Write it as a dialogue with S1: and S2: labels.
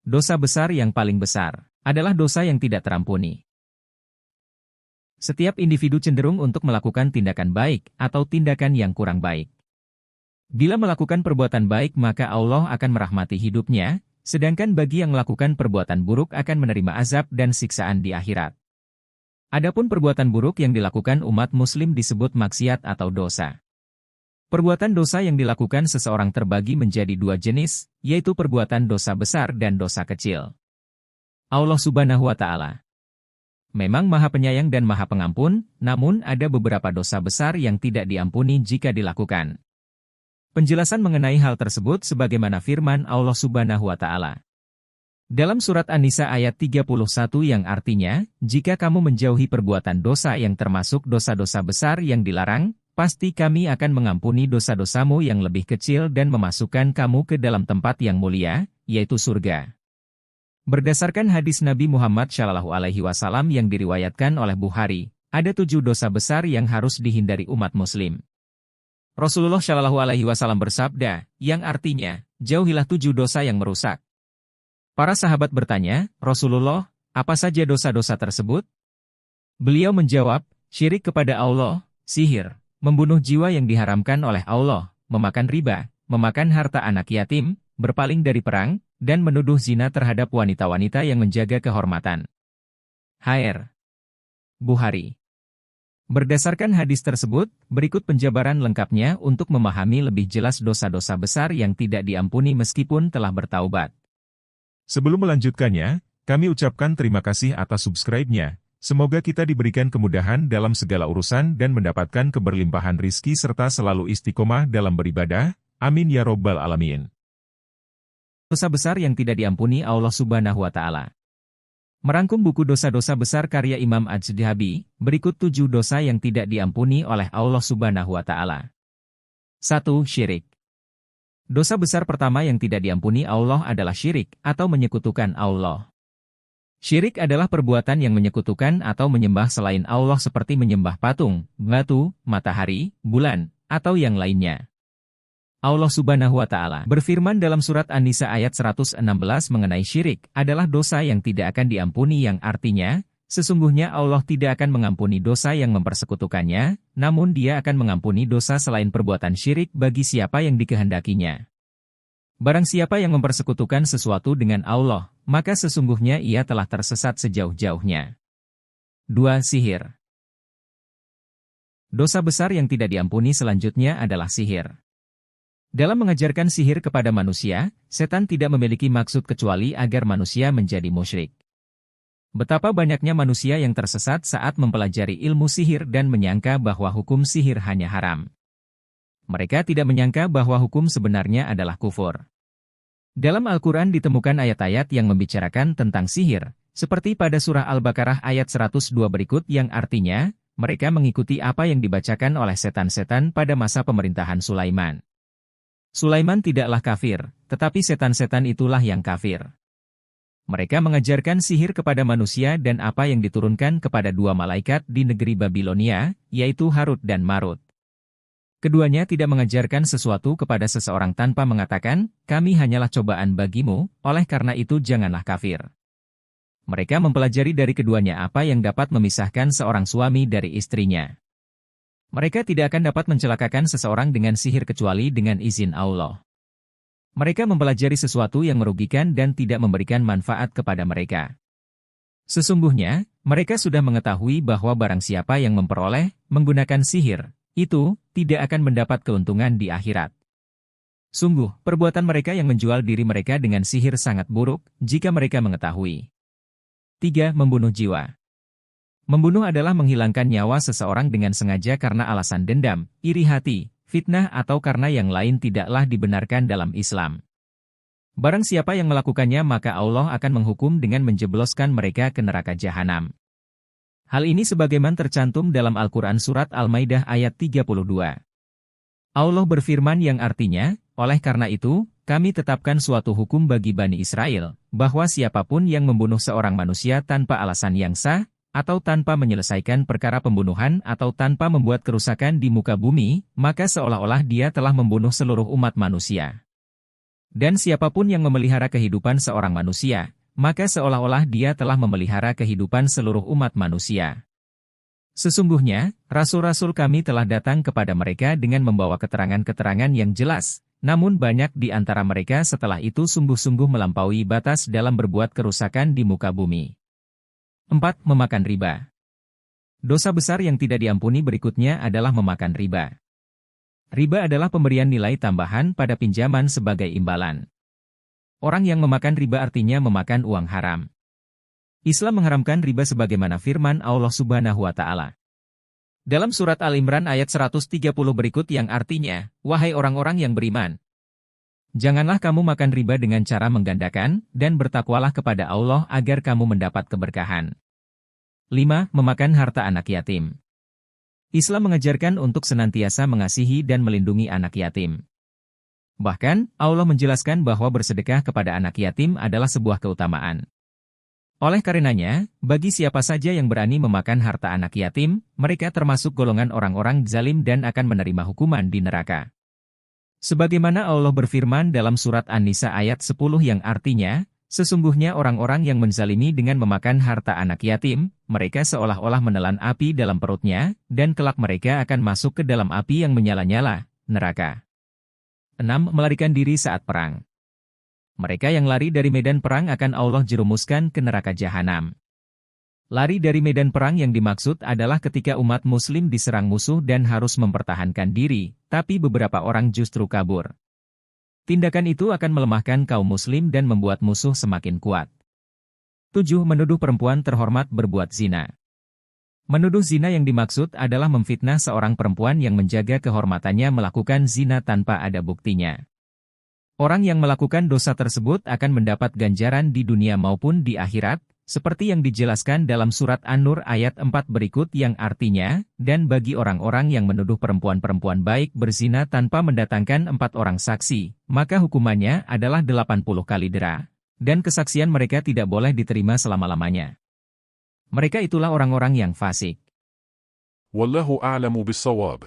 S1: Dosa besar yang paling besar adalah dosa yang tidak terampuni. Setiap individu cenderung untuk melakukan tindakan baik atau tindakan yang kurang baik. Bila melakukan perbuatan baik maka Allah akan merahmati hidupnya, sedangkan bagi yang melakukan perbuatan buruk akan menerima azab dan siksaan di akhirat. Adapun perbuatan buruk yang dilakukan umat muslim disebut maksiat atau dosa. Perbuatan dosa yang dilakukan seseorang terbagi menjadi dua jenis, yaitu perbuatan dosa besar dan dosa kecil. Allah Subhanahu wa Ta'ala memang Maha Penyayang dan Maha Pengampun, namun ada beberapa dosa besar yang tidak diampuni jika dilakukan. Penjelasan mengenai hal tersebut sebagaimana firman Allah Subhanahu wa Ta'ala dalam surat An-Nisa ayat 31 yang artinya, jika kamu menjauhi perbuatan dosa yang termasuk dosa-dosa besar yang dilarang, pasti kami akan mengampuni dosa-dosamu yang lebih kecil dan memasukkan kamu ke dalam tempat yang mulia, yaitu surga. Berdasarkan hadis Nabi Muhammad SAW yang diriwayatkan oleh Bukhari, ada 7 dosa besar yang harus dihindari umat muslim. Rasulullah SAW bersabda, yang artinya, jauhilah 7 dosa yang merusak. Para sahabat bertanya, Rasulullah, apa saja dosa-dosa tersebut? Beliau menjawab, syirik kepada Allah, sihir, membunuh jiwa yang diharamkan oleh Allah, memakan riba, memakan harta anak yatim, berpaling dari perang, dan menuduh zina terhadap wanita-wanita yang menjaga kehormatan. Hr. Bukhari. Berdasarkan hadis tersebut, berikut penjabaran lengkapnya untuk memahami lebih jelas dosa-dosa besar yang tidak diampuni meskipun telah bertaubat.
S2: Sebelum melanjutkannya, kami ucapkan terima kasih atas subscribe-nya. Semoga kita diberikan kemudahan dalam segala urusan dan mendapatkan keberlimpahan rizki serta selalu istiqomah dalam beribadah. Amin ya Robbal Alamin.
S1: Dosa besar yang tidak diampuni Allah Subhanahu wa Ta'ala. Merangkum buku dosa-dosa besar karya Imam Az-Zahabi, berikut 7 dosa yang tidak diampuni oleh Allah Subhanahu wa Ta'ala. 1. Syirik. Dosa besar pertama yang tidak diampuni Allah adalah syirik atau menyekutukan Allah. Syirik adalah perbuatan yang menyekutukan atau menyembah selain Allah seperti menyembah patung, batu, matahari, bulan, atau yang lainnya. Allah Subhanahu wa Ta'ala berfirman dalam surat An-Nisa ayat 116 mengenai syirik adalah dosa yang tidak akan diampuni, yang artinya, sesungguhnya Allah tidak akan mengampuni dosa yang mempersekutukannya, namun Dia akan mengampuni dosa selain perbuatan syirik bagi siapa yang dikehendakinya. Barang siapa yang mempersekutukan sesuatu dengan Allah, maka sesungguhnya ia telah tersesat sejauh-jauhnya. 2. Sihir. Dosa besar yang tidak diampuni selanjutnya adalah sihir. Dalam mengajarkan sihir kepada manusia, setan tidak memiliki maksud kecuali agar manusia menjadi musyrik. Betapa banyaknya manusia yang tersesat saat mempelajari ilmu sihir dan menyangka bahwa hukum sihir hanya haram. Mereka tidak menyangka bahwa hukum sebenarnya adalah kufur. Dalam Al-Quran ditemukan ayat-ayat yang membicarakan tentang sihir, seperti pada surah Al-Baqarah ayat 102 berikut yang artinya, mereka mengikuti apa yang dibacakan oleh setan-setan pada masa pemerintahan Sulaiman. Sulaiman tidaklah kafir, tetapi setan-setan itulah yang kafir. Mereka mengajarkan sihir kepada manusia dan apa yang diturunkan kepada 2 malaikat di negeri Babilonia, yaitu Harut dan Marut. Keduanya tidak mengajarkan sesuatu kepada seseorang tanpa mengatakan, kami hanyalah cobaan bagimu, oleh karena itu janganlah kafir. Mereka mempelajari dari keduanya apa yang dapat memisahkan seorang suami dari istrinya. Mereka tidak akan dapat mencelakakan seseorang dengan sihir kecuali dengan izin Allah. Mereka mempelajari sesuatu yang merugikan dan tidak memberikan manfaat kepada mereka. Sesungguhnya, mereka sudah mengetahui bahwa barang siapa yang memperoleh, menggunakan sihir, itu tidak akan mendapat keuntungan di akhirat. Sungguh, perbuatan mereka yang menjual diri mereka dengan sihir sangat buruk, jika mereka mengetahui. 3. Membunuh jiwa. Membunuh adalah menghilangkan nyawa seseorang dengan sengaja karena alasan dendam, iri hati, fitnah atau karena yang lain tidaklah dibenarkan dalam Islam. Barang siapa yang melakukannya maka Allah akan menghukum dengan menjebloskan mereka ke neraka jahanam. Hal ini sebagaimana tercantum dalam Al-Quran Surat Al-Maidah ayat 32. Allah berfirman yang artinya, oleh karena itu, kami tetapkan suatu hukum bagi Bani Israel, bahwa siapapun yang membunuh seorang manusia tanpa alasan yang sah, atau tanpa menyelesaikan perkara pembunuhan atau tanpa membuat kerusakan di muka bumi, maka seolah-olah dia telah membunuh seluruh umat manusia. Dan siapapun yang memelihara kehidupan seorang manusia, maka seolah-olah dia telah memelihara kehidupan seluruh umat manusia. Sesungguhnya, rasul-rasul kami telah datang kepada mereka dengan membawa keterangan-keterangan yang jelas, namun banyak di antara mereka setelah itu sungguh-sungguh melampaui batas dalam berbuat kerusakan di muka bumi. 4. Memakan riba. Dosa besar yang tidak diampuni berikutnya adalah memakan riba. Riba adalah pemberian nilai tambahan pada pinjaman sebagai imbalan. Orang yang memakan riba artinya memakan uang haram. Islam mengharamkan riba sebagaimana firman Allah Subhanahu wa Ta'ala. Dalam surat Al-Imran ayat 130 berikut yang artinya, "Wahai orang-orang yang beriman, janganlah kamu makan riba dengan cara menggandakan, dan bertakwalah kepada Allah agar kamu mendapat keberkahan." 5. Memakan harta anak yatim. Islam mengajarkan untuk senantiasa mengasihi dan melindungi anak yatim. Bahkan, Allah menjelaskan bahwa bersedekah kepada anak yatim adalah sebuah keutamaan. Oleh karenanya, bagi siapa saja yang berani memakan harta anak yatim, mereka termasuk golongan orang-orang zalim dan akan menerima hukuman di neraka. Sebagaimana Allah berfirman dalam surat An-Nisa ayat 10 yang artinya, sesungguhnya orang-orang yang menzalimi dengan memakan harta anak yatim, mereka seolah-olah menelan api dalam perutnya, dan kelak mereka akan masuk ke dalam api yang menyala-nyala, neraka. 6. Melarikan diri saat perang. Mereka yang lari dari medan perang akan Allah jerumuskan ke neraka jahanam. Lari dari medan perang yang dimaksud adalah ketika umat muslim diserang musuh dan harus mempertahankan diri, tapi beberapa orang justru kabur. Tindakan itu akan melemahkan kaum muslim dan membuat musuh semakin kuat. 7. Menuduh perempuan terhormat berbuat zina. Menuduh zina yang dimaksud adalah memfitnah seorang perempuan yang menjaga kehormatannya melakukan zina tanpa ada buktinya. Orang yang melakukan dosa tersebut akan mendapat ganjaran di dunia maupun di akhirat, seperti yang dijelaskan dalam surat An-Nur ayat 4 berikut yang artinya, dan bagi orang-orang yang menuduh perempuan-perempuan baik berzina tanpa mendatangkan 4 orang saksi, maka hukumannya adalah 80 kali dera, dan kesaksian mereka tidak boleh diterima selama-lamanya. Mereka itulah orang-orang yang fasik.
S3: Wallahu a'lamu bis-shawab.